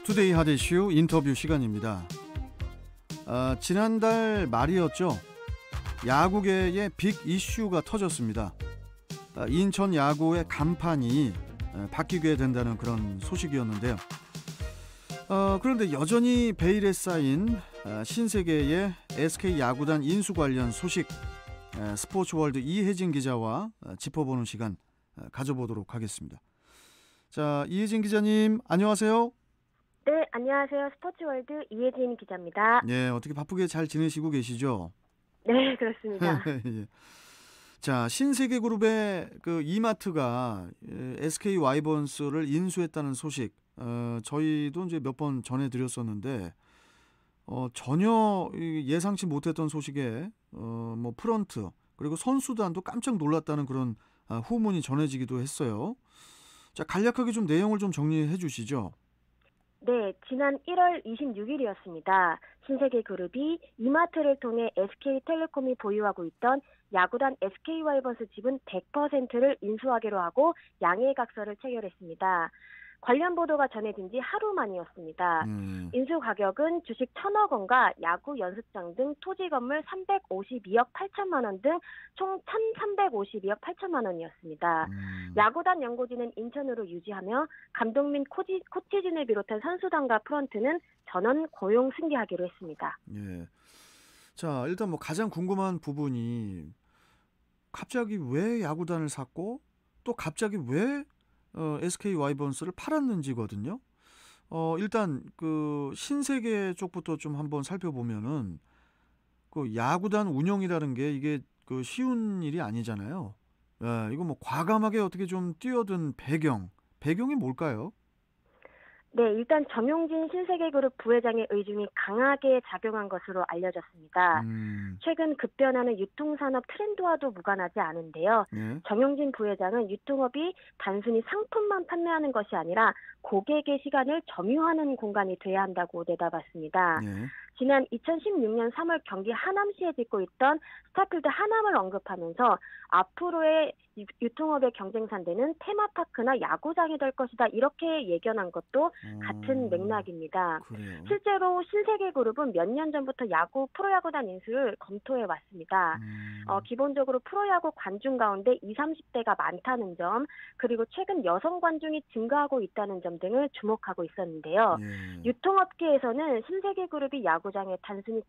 투데이 핫 이슈 인터뷰 시간입니다. 지난달 말이었죠. 야구계의 빅 이슈가 터졌습니다. 인천 야구의 간판이 바뀌게 된다는 그런 소식이었는데요. 그런데 여전히 베일에 쌓인 신세계의 SK 야구단 인수 관련 소식, 스포츠월드 이혜진 기자와 짚어보는 시간 가져보도록 하겠습니다. 자, 이혜진 기자님 안녕하세요. 네, 안녕하세요. 스포츠월드 이혜진 기자입니다. 네, 어떻게 바쁘게 잘 지내시고 계시죠? 네, 그렇습니다. 예. 자, 신세계그룹의 그 이마트가 SK 와이번스를 인수했다는 소식, 저희도 이제 몇 번 전해드렸었는데 전혀 예상치 못했던 소식에 뭐 프런트 그리고 선수단도 깜짝 놀랐다는 그런 후문이 전해지기도 했어요. 자, 간략하게 좀 내용을 좀 정리해 주시죠. 네, 지난 1월 26일이었습니다. 신세계그룹이 이마트를 통해 SK텔레콤이 보유하고 있던 야구단 SK와이번스 지분 100%를 인수하기로 하고 양해각서를 체결했습니다. 관련 보도가 전해진 지 하루 만이었습니다. 인수 가격은 주식 1,000억 원과 야구 연습장 등 토지 건물 352억 8천만 원 등 총 1,352억 8천만 원이었습니다. 야구단 연고지는 인천으로 유지하며 감독 및 코치진을 비롯한 선수단과 프런트는 전원 고용 승계하기로 했습니다. 예. 자, 일단 뭐 가장 궁금한 부분이 갑자기 왜 야구단을 샀고 또 갑자기 왜 SK 와이번스를 팔았는지거든요. 일단 그 신세계 쪽부터 좀 한번 살펴보면은 그 야구단 운영이라는 게 이게 그 쉬운 일이 아니잖아요. 예, 이거 뭐 과감하게 어떻게 좀 뛰어든 배경이 뭘까요? 네, 일단 정용진 신세계그룹 부회장의 의중이 강하게 작용한 것으로 알려졌습니다. 최근 급변하는 유통산업 트렌드와도 무관하지 않은데요. 예. 정용진 부회장은 유통업이 단순히 상품만 판매하는 것이 아니라 고객의 시간을 점유하는 공간이 돼야 한다고 내다봤습니다. 예. 지난 2016년 3월 경기 하남시에 짓고 있던 스타필드 하남을 언급하면서 앞으로의 유통업의 경쟁상대는 테마파크나 야구장이 될 것이다 이렇게 예견한 것도 같은 맥락입니다. 그래요. 실제로 신세계그룹은 몇 년 전부터 프로야구단 인수를 검토해 왔습니다. 기본적으로 프로야구 관중 가운데 20, 30대가 많다는 점, 그리고 최근 여성 관중이 증가하고 있다는 점 등을 주목하고 있었는데요. 예. 유통업계에서는 신세계그룹이 야구장에 단순히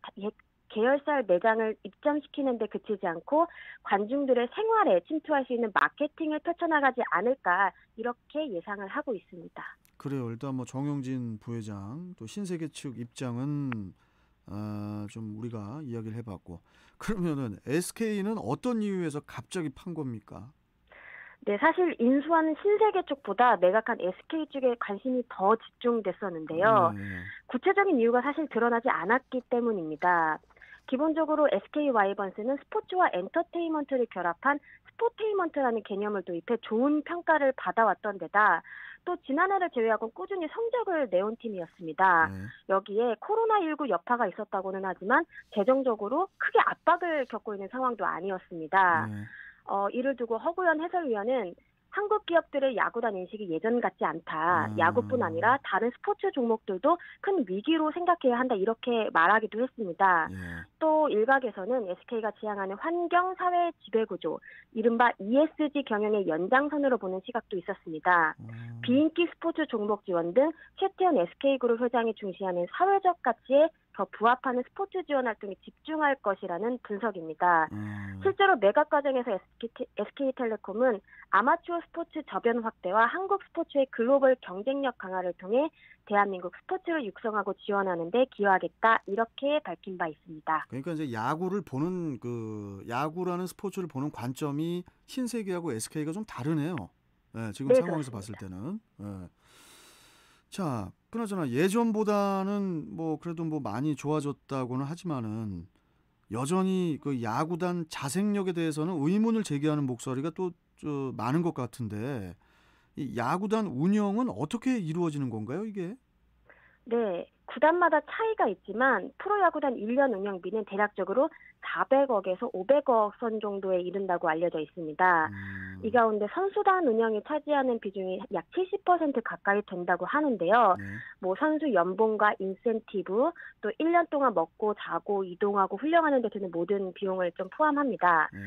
계열사 매장을 입점시키는 데 그치지 않고 관중들의 생활에 침투할 수 있는 마케팅을 펼쳐나가지 않을까 이렇게 예상을 하고 있습니다. 그래요. 일단 뭐 정용진 부회장 또 신세계 측 입장은 좀 우리가 이야기를 해봤고, 그러면은 SK는 어떤 이유에서 갑자기 판 겁니까? 네, 사실 인수한 신세계 쪽보다 매각한 SK 쪽에 관심이 더 집중됐었는데요. 구체적인 이유가 사실 드러나지 않았기 때문입니다. 기본적으로 SK 와이번스는 스포츠와 엔터테인먼트를 결합한 스포테인먼트라는 개념을 도입해 좋은 평가를 받아왔던 데다 또 지난해를 제외하고 꾸준히 성적을 내온 팀이었습니다. 여기에 코로나19 여파가 있었다고는 하지만 재정적으로 크게 압박을 겪고 있는 상황도 아니었습니다. 이를 두고 허구현 해설위원은 한국 기업들의 야구단 인식이 예전 같지 않다. 야구뿐 아니라 다른 스포츠 종목들도 큰 위기로 생각해야 한다. 이렇게 말하기도 했습니다. 또 일각에서는 SK가 지향하는 환경, 사회, 지배구조, 이른바 ESG 경영의 연장선으로 보는 시각도 있었습니다. 비인기 스포츠 종목 지원 등 최태원 SK그룹 회장이 중시하는 사회적 가치에 더 부합하는 스포츠 지원 활동에 집중할 것이라는 분석입니다. 실제로 매각 과정에서 SK텔레콤은 아마추어 스포츠 저변 확대와 한국 스포츠의 글로벌 경쟁력 강화를 통해 대한민국 스포츠를 육성하고 지원하는 데 기여하겠다 이렇게 밝힌 바 있습니다. 그러니까 이제 야구를 보는 야구라는 스포츠를 보는 관점이 신세계하고 SK가 좀 다르네요. 네, 지금 상황에서 봤을 때는. 자, 그나저나 예전보다는 뭐 그래도 뭐 많이 좋아졌다고는 하지만은 여전히 그 야구단 자생력에 대해서는 의문을 제기하는 목소리가 또 많은 것 같은데, 이 야구단 운영은 어떻게 이루어지는 건가요, 이게? 네, 구단마다 차이가 있지만 프로야구단 1년 운영비는 대략적으로 400억에서 500억 선 정도에 이른다고 알려져 있습니다. 이 가운데 선수단 운영이 차지하는 비중이 약 70% 가까이 된다고 하는데요. 네. 뭐 선수 연봉과 인센티브, 또 1년 동안 먹고 자고 이동하고 훈련하는 데 드는 모든 비용을 좀 포함합니다. 네.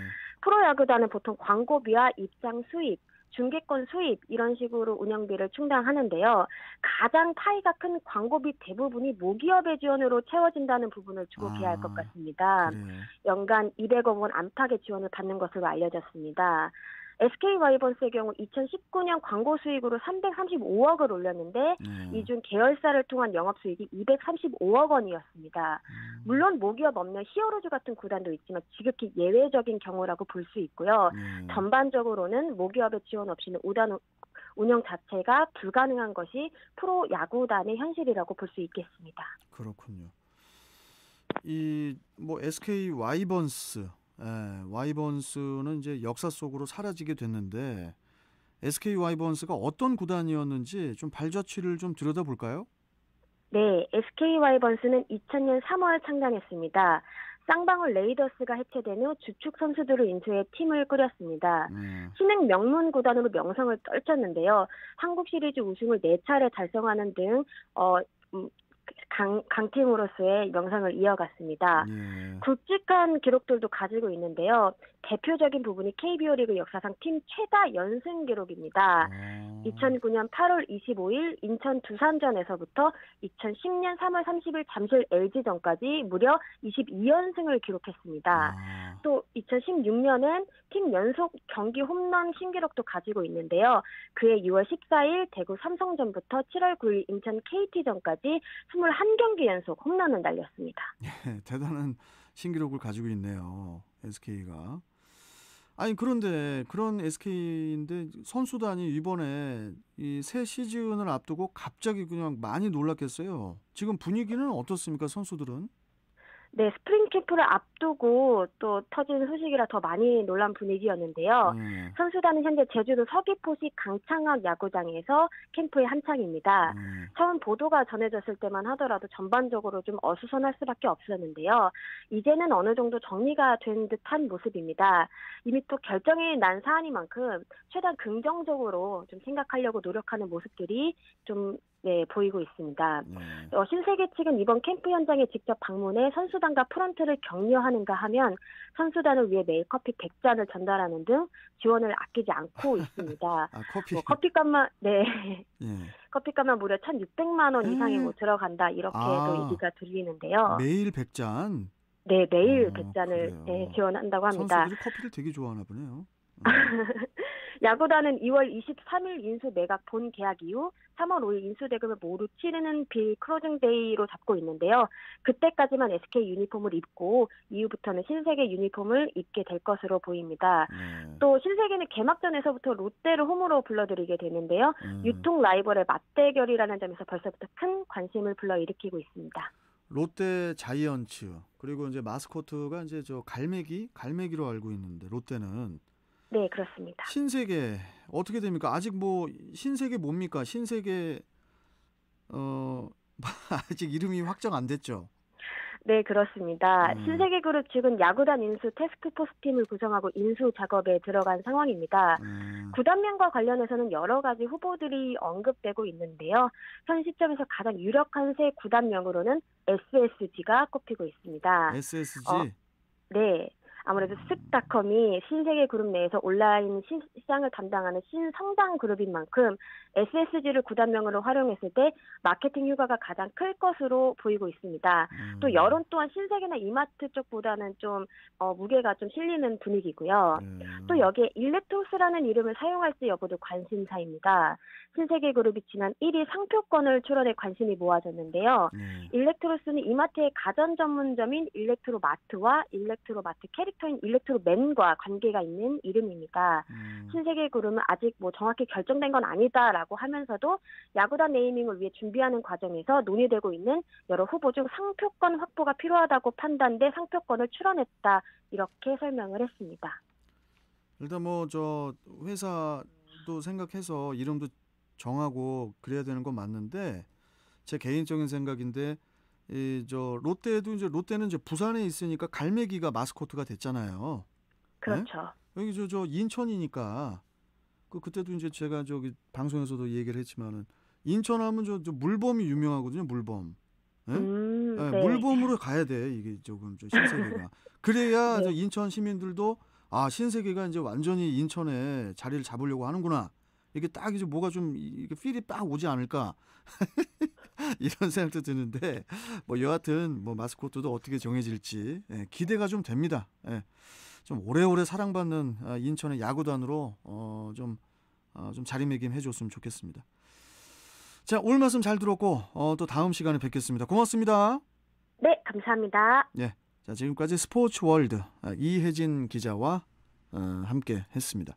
프로야구단은 보통 광고비와 입장 수입, 중계권 수입 이런 식으로 운영비를 충당하는데요. 가장 파이가 큰 광고비 대부분이 모기업의 지원으로 채워진다는 부분을 주목해야 할 것 아, 같습니다. 그래요. 연간 200억 원 안팎의 지원을 받는 것으로 알려졌습니다. SK 와이번스의 경우 2019년 광고 수익으로 335억을 올렸는데 네. 이 중 계열사를 통한 영업수익이 235억 원이었습니다. 물론 모기업 없는 히어로즈 같은 구단도 있지만 지극히 예외적인 경우라고 볼 수 있고요. 네. 전반적으로는 모기업의 지원 없이는 우단 운영 자체가 불가능한 것이 프로 야구단의 현실이라고 볼 수 있겠습니다. 그렇군요. 이 뭐 SK 와이번스, 와이번스는 이제 역사 속으로 사라지게 됐는데 SK 와이번스가 어떤 구단이었는지 좀 발자취를 좀 들여다볼까요? 네, SK 와이번스는 2000년 3월 창단했습니다. 쌍방울 레이더스가 해체된 후 주축 선수들을 인수해 팀을 꾸렸습니다. 신흥 명문 구단으로 명성을 떨쳤는데요. 한국 시리즈 우승을 4차례 달성하는 등 강팀으로서의 명성을 이어갔습니다. 예. 굵직한 기록들도 가지고 있는데요. 대표적인 부분이 KBO 리그 역사상 팀 최다 연승 기록입니다. 2009년 8월 25일 인천 두산전에서부터 2010년 3월 30일 잠실 LG전까지 무려 22연승을 기록했습니다. 또 2016년엔 팀 연속 경기 홈런 신기록도 가지고 있는데요. 그해 6월 14일 대구 삼성전부터 7월 9일 인천 KT전까지 21경기 연속 홈런을 날렸습니다. 대단한 신기록을 가지고 있네요. SK가. 아니 그런데 그런 SK인데 선수단이 이번에 이 새 시즌을 앞두고 갑자기 그냥 많이 놀랐겠어요. 지금 분위기는 어떻습니까, 선수들은? 네, 스프링 캠프를 앞두고 또 터진 소식이라 더 많이 놀란 분위기였는데요. 선수단은 현재 제주도 서귀포시 강창학 야구장에서 캠프에 한창입니다. 처음 보도가 전해졌을 때만 하더라도 전반적으로 좀 어수선할 수밖에 없었는데요. 이제는 어느 정도 정리가 된 듯한 모습입니다. 이미 또 결정이 난 사안이만큼 최대한 긍정적으로 좀 생각하려고 노력하는 모습들이 좀 보이고 있습니다. 신세계 측은 이번 캠프 현장에 직접 방문해 선수단과 프런트를 격려하는가 하면 선수단을 위해 매일 커피 100잔을 전달하는 등 지원을 아끼지 않고 있습니다. 커피. 커피값만 커피값만 무려 1,600만 원 이상이 들어간다 이렇게도 얘기가 들리는데요. 매일 100잔? 네, 매일 100잔을 지원한다고 합니다. 선수들이 커피를 되게 좋아하나 보네요. 야구단은 2월 23일 인수 매각 본 계약 이후 3월 5일 인수 대금을 모두 치르는 빌 클로징 데이로 잡고 있는데요. 그때까지만 SK 유니폼을 입고 이후부터는 신세계 유니폼을 입게 될 것으로 보입니다. 또 신세계는 개막전에서부터 롯데를 홈으로 불러들이게 되는데요. 유통 라이벌의 맞대결이라는 점에서 벌써부터 큰 관심을 불러일으키고 있습니다. 롯데 자이언츠 그리고 이제 마스코트가 이제 저 갈매기로 알고 있는데 롯데는 네, 그렇습니다. 신세계 어떻게 됩니까? 아직 뭐 신세계 뭡니까? 신세계 아직 이름이 확정 안 됐죠? 네, 그렇습니다. 신세계그룹 측은 야구단 인수 태스크포스 팀을 구성하고 인수 작업에 들어간 상황입니다. 구단명과 관련해서는 여러 가지 후보들이 언급되고 있는데요. 현 시점에서 가장 유력한 새 구단명으로는 SSG가 꼽히고 있습니다. SSG? 네. 아무래도 쓱닷컴이 신세계 그룹 내에서 온라인 시장을 담당하는 신성장 그룹인 만큼 SSG를 구단명으로 활용했을 때 마케팅 효과가 가장 클 것으로 보이고 있습니다. 또 여론 또한 신세계나 이마트 쪽보다는 좀 무게가 좀 실리는 분위기고요. 또 여기에 일렉트로스라는 이름을 사용할지 여부도 관심사입니다. 신세계 그룹이 지난 1위 상표권을 출원해 관심이 모아졌는데요. 일렉트로스는 이마트의 가전 전문점인 일렉트로마트와 일렉트로마트 캐릭터인 일렉트로맨과 관계가 있는 이름입니다. 신세계 그룹은 아직 뭐 정확히 결정된 건 아니다라고 하면서도 야구단 네이밍을 위해 준비하는 과정에서 논의되고 있는 여러 후보 중 상표권 확보가 필요하다고 판단돼 상표권을 출원했다 이렇게 설명을 했습니다. 일단 뭐 저 회사도 생각해서 이름도 정하고 그래야 되는 건 맞는데 제 개인적인 생각인데 롯데는 이제 부산에 있으니까 갈매기가 마스코트가 됐잖아요. 그렇죠. 네? 여기 저 인천이니까 그때도 이제 제가 저기 방송에서도 얘기를 했지만은 인천하면 저 물범이 유명하거든요. 물범. 예? 예, 네. 물범으로 가야 돼. 이게 조금 저 신세계가. 그래야 저 네. 인천 시민들도 아 신세계가 이제 완전히 인천에 자리를 잡으려고 하는구나. 이게 딱 이제 뭐가 좀 이게 필이 딱 오지 않을까 이런 생각도 드는데 뭐 여하튼 뭐 마스코트도 어떻게 정해질지 기대가 좀 됩니다. 좀 오래오래 사랑받는 인천의 야구단으로 좀 자리매김 해줬으면 좋겠습니다. 자, 오늘 말씀 잘 들었고 또 다음 시간에 뵙겠습니다. 고맙습니다. 네, 감사합니다. 자, 지금까지 스포츠 월드 이혜진 기자와 함께 했습니다.